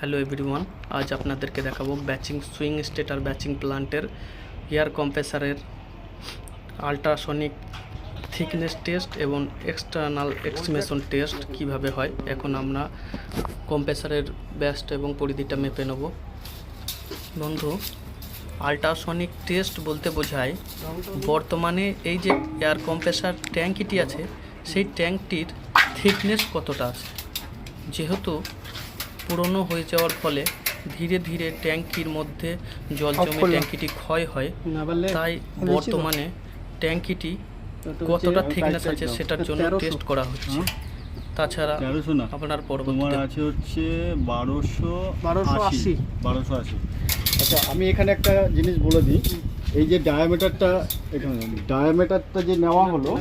Hello everyone, আজ আপনাদেরকে দেখাবো ব্যাচিং সুইং স্টেট আর ব্যাচিং প্লান্টের এয়ার কম্প্রেসারের আল্ট্রাসনিক থিকনেস টেস্ট এবং এক্সটার্নাল এক্সিমেশন টেস্ট কিভাবে হয়। এখন আমরা কম্প্রেসারের ব্যাস্ট এবং পরিধিটা মেপে নেব। বন্ধু, আল্ট্রাসনিক টেস্ট বলতে বোঝায় বর্তমানে এই যে এয়ার কম্প্রেসার ট্যাঙ্কিটি আছে সেই ট্যাঙ্কটির থিকনেস কতটা আছে। যেহেতু পুরনো হয়ে যাওয়ার ফলে ধীরে ধীরে ট্যাঙ্কির মধ্যে জল জমে ট্যাঙ্কিটি ক্ষয় হয়, তাই বর্তমানে ট্যাঙ্কিটি কতটা থিকনেস আছে সেটার জন্য টেস্ট করা হচ্ছে। তাছাড়া আপনার পরবর্তী আছে হচ্ছে 1280। আচ্ছা, আমি এখানে একটা জিনিস বলে দিই। এই যে ডায়ামিটারটা যে নেওয়া হলো,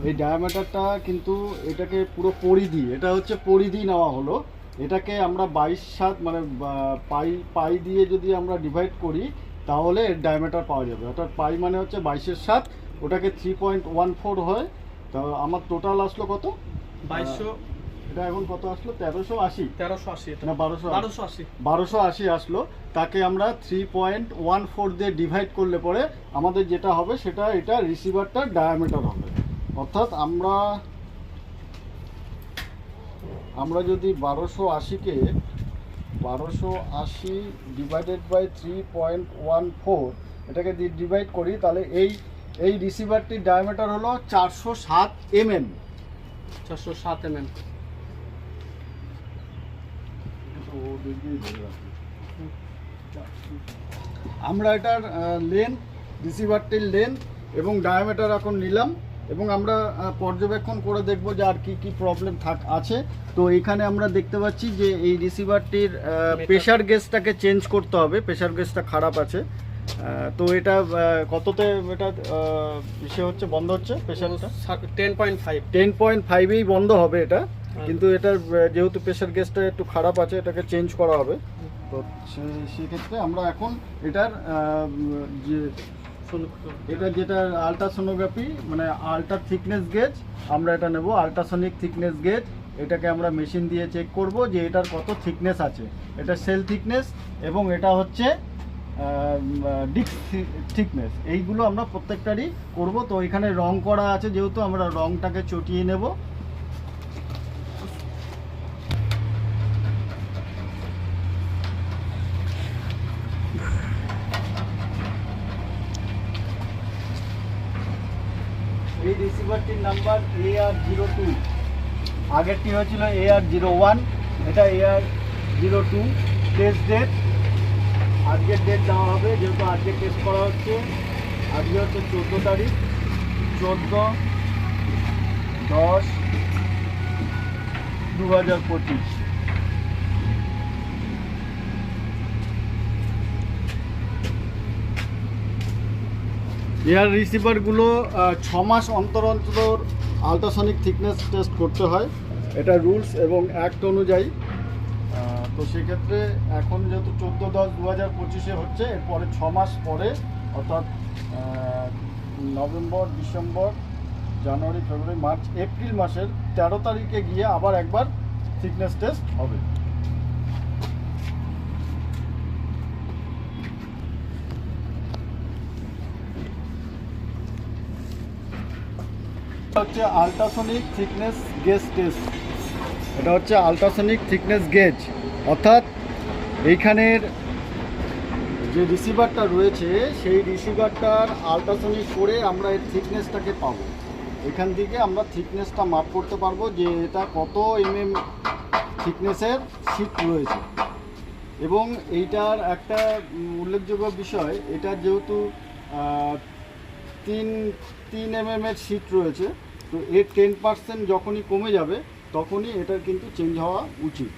এই ডায়ামিটারটা কিন্তু এটাকে পুরো পরিধি, এটা হচ্ছে পরিধি নেওয়া হলো। এটাকে আমরা 22/7 মানে পাই দিয়ে যদি আমরা ডিভাইড করি তাহলে এর ডায়ামিটার পাওয়া যাবে। অর্থাৎ পাই মানে হচ্ছে 22/7, ওটাকে 3.14 হয়। তা আমার টোটাল আসলো কত? 2200। এটা এখন কত আসলো? 1380 না 1280 আসলো। তাকে আমরা 3.14 দিয়ে ডিভাইড করলে পরে আমাদের যেটা হবে সেটা এটা রিসিভারটার ডায়ামিটার হবে। অর্থাৎ আমরা যদি 1280কে 1280 ডিভাইডেড বাই 3.14 এটাকে ডিভাইড করি, তাহলে এই রিসিভারটির ডায়ামিটার হলো 407 mm। আমরা এটার লেন্থ, রিসিভারটির লেন্থ এবং ডায়ামিটার এখন নিলাম এবং আমরা পর্যবেক্ষণ করে দেখব যে আর কি প্রবলেম আছে। তো এখানে আমরা দেখতে পাচ্ছি যে এই রিসিভারটির প্রেশার গেজটাকে চেঞ্জ করতে হবে, প্রেশার গেজটা খারাপ আছে। তো এটা কততে এটা সে হচ্ছে বন্ধ হচ্ছে? প্রেশারটা 10.5এই বন্ধ হবে এটা, কিন্তু এটার যেহেতু প্রেশার গেজটা একটু খারাপ আছে এটাকে চেঞ্জ করা হবে। তো সেক্ষেত্রে আমরা এখন এটার যেটা আল্ট্রাসোনোগ্রাফি মানে আল্ট্রা থিকনেস গেজ আমরা এটা নেব, আল্ট্রাসনিক থিকনেস গেজ। এটাকে আমরা মেশিন দিয়ে চেক করব যে এটার কত থিকনেস আছে। এটা সেল থিকনেস এবং এটা হচ্ছে ডিস্ক থিকনেস। এইগুলো আমরা প্রত্যেকটারই করব। তো এখানে রং করা আছে, যেহেতু আমরা রংটাকে চটিয়ে নেব। এই রিসিভারটির নাম্বার AR02, আগেরটি হয়েছিল AR01, এটা AR02। টেস্ট ডেট, আজকের ডেট দেওয়া হবে যেহেতু আজকে টেস্ট করা হচ্ছে। আজকে হচ্ছে 14 তারিখ, 14/10/2025। এয়ার রিসিভারগুলো 6 মাস অন্তর অন্তর আল্ট্রাসনিক থিকনেস টেস্ট করতে হয়, এটা রুলস এবং অ্যাক্ট অনুযায়ী। তো সেক্ষেত্রে এখন যেহেতু 14/10/2025 হচ্ছে, এরপরে 6 মাস পরে অর্থাৎ নভেম্বর, ডিসেম্বর, জানুয়ারি, ফেব্রুয়ারি, মার্চ, এপ্রিল মাসের 13 তারিখে গিয়ে আবার একবার থিকনেস টেস্ট হবে। হচ্ছে আল্ট্রাসনিক থিকনেস গেজ টেস্ট। এটা হচ্ছে আল্ট্রাসনিক থিকনেস গেজ, অর্থাৎ এইখানের যে রিসিভারটা রয়েছে সেই রিসিভারটার আল্ট্রাসনিক করে আমরা এর থিকনেসটাকে পাবো। এখান থেকে আমরা থিকনেসটা মাপ করতে পারবো যে এটা কত mm থিকনেসের শীট রয়েছে। এবং এইটার একটা উল্লেখযোগ্য বিষয়, এটা যেহেতু 3 mm এর শীট রয়েছে, তো এর 10% যখনই কমে যাবে তখনই এটার কিন্তু চেঞ্জ হওয়া উচিত।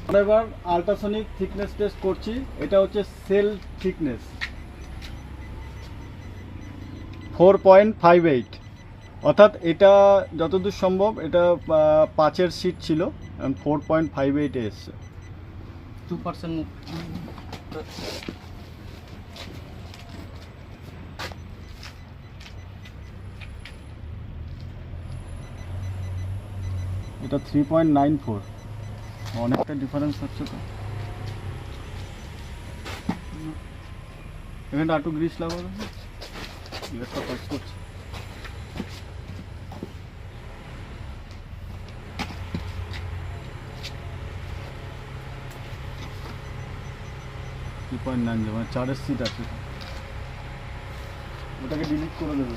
আমরা এবার আল্ট্রাসনিক থিকনেস টেস্ট করছি। এটা হচ্ছে সেল থিকনেস 4.58। অর্থাৎ এটা যতদূর সম্ভব এটা 5-এর সিট ছিল, 4.58 এসছে। 2%। এটা 3.94, অনেকটা ডিফারেন্স হচ্ছে তো। এখানটা একটু গ্রিস লাগাবো, গ্রিসটা কাজ করছে। মানে 4-এর সিট আছে, ওটাকে ডিলিট করে দেবে।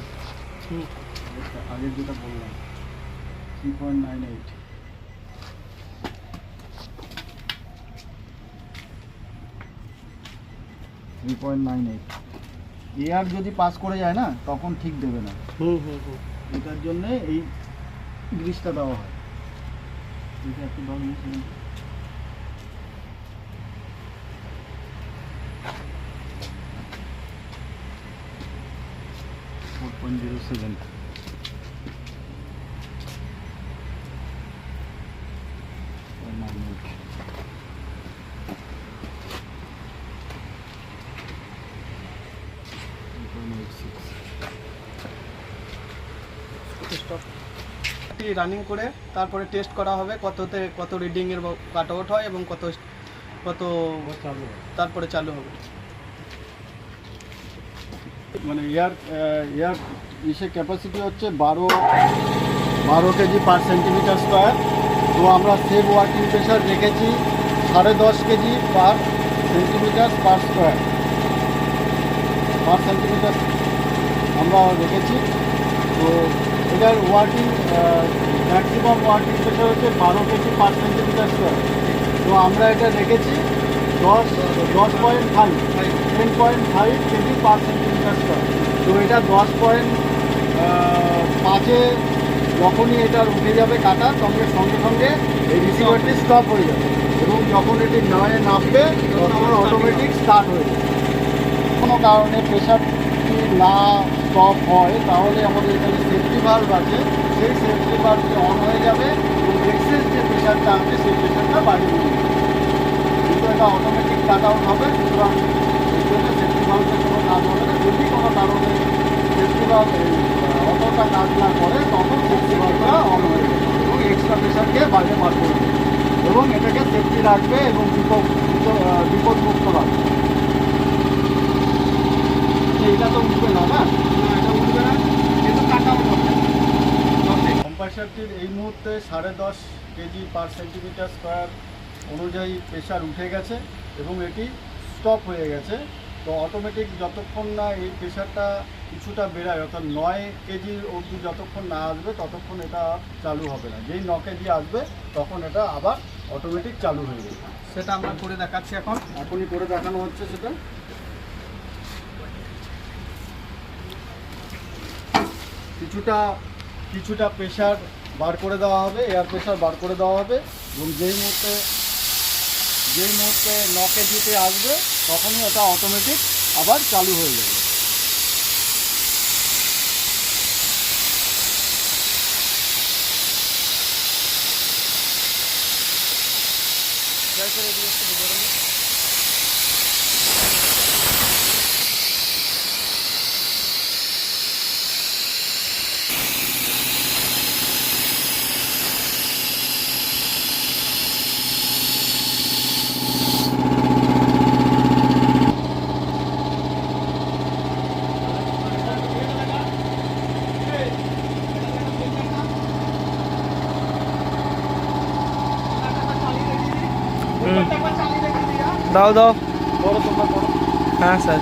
আগের যেটা বললাম 3.98। এয়ার যদি পাস করে যায় না তখন ঠিক দেবে না, এটার জন্য এই গ্রিসটা দেওয়া হয়। এটা একটু দাও গ্রিস। 4.07। রানিং করে তারপরে টেস্ট করা হবে কত রিডিংয়ের কাট আউট হয় এবং কত তারপরে চালু হবে। মানে এয়ার ইসের ক্যাপাসিটি হচ্ছে 12 কেজি পার সেন্টিমিটার স্কোয়ার। তো আমরা সেভ ওয়ার্কিং প্রেশার রেখেছি 10.5 কেজি পার সেন্টিমিটার পার স্কোয়ার পার সেন্টিমিটার আমরা রেখেছি। তো এটার ম্যাক্সিমাম ওয়ার্কিং প্রেশার হচ্ছে 12 কেজি পার সেন্টিমিটার স্কোয়ার। তো আমরা এটা রেখেছি 10.5 কেজি পার সেন্টিমিটার স্কোয়ার। তো এটা 10.5-এ যখনই এটা উঠে যাবে কাটা সঙ্গে সঙ্গে এই রিসিভারটি স্টপ হয়ে যাবে, এবং যখন এটি নয়ে নামবে তখন অটোমেটিক স্টার্ট হয়ে যাবে। কোনো কারণে প্রেশারটি না স্টপ হয় তাহলে আমাদের এখানে সেফটি ভালভ আছে, সেই সেফটি ভালভটি অন হয়ে যাবে এবং এক্সেস যে প্রেশারটা আছে সেই প্রেশারটা বাড়িয়ে নিয়ে যাবে। কিন্তু এটা অটোমেটিক কাট আউট হবে, সুতরাং এই জন্য সেফটি ভালভের কোনো কাজ হবে না। যদি কোনো কারণে সেফটি ভালভ অতটা কাজ না করে তখন সেফটি ভালভটা অন হয়ে যাবে এবং এক্সট্রা প্রেশারকে বাইরে বার করে দেবে এবং এটাকে সেফটি রাখবে এবং বিপদমুক্ত রাখবে। এটা তো উঠবে না, এটা উঠবে না, কিন্তু কাট আউট হবে। কম্প্রেসারটির এই মুহূর্তে 10.5 কেজি পার সেন্টিমিটার স্কোয়ার অনুযায়ী প্রেশার উঠে গেছে এবং এটি স্টপ হয়ে গেছে। তো অটোমেটিক যতক্ষণ না এই প্রেশারটা কিছুটা বেড়ায়, অর্থাৎ 9 কেজি অবধি যতক্ষণ না আসবে ততক্ষণ এটা চালু হবে না। যেই 9 কেজি আসবে তখন এটা আবার অটোমেটিক চালু হয়ে যাবে। সেটা আমরা করে দেখাচ্ছি এখনই করে দেখানো হচ্ছে সেটা। কিছুটা প্রেশার বার করে দেওয়া হবে, এয়ার প্রেশার বার করে দেওয়া হবে এবং যেই মুহূর্তে 9 কেজিতে আসবে তখনই ওটা অটোমেটিক আবার চালু হয়ে যাবে। দাও বড় তোমরা করো। হ্যাঁ স্যার।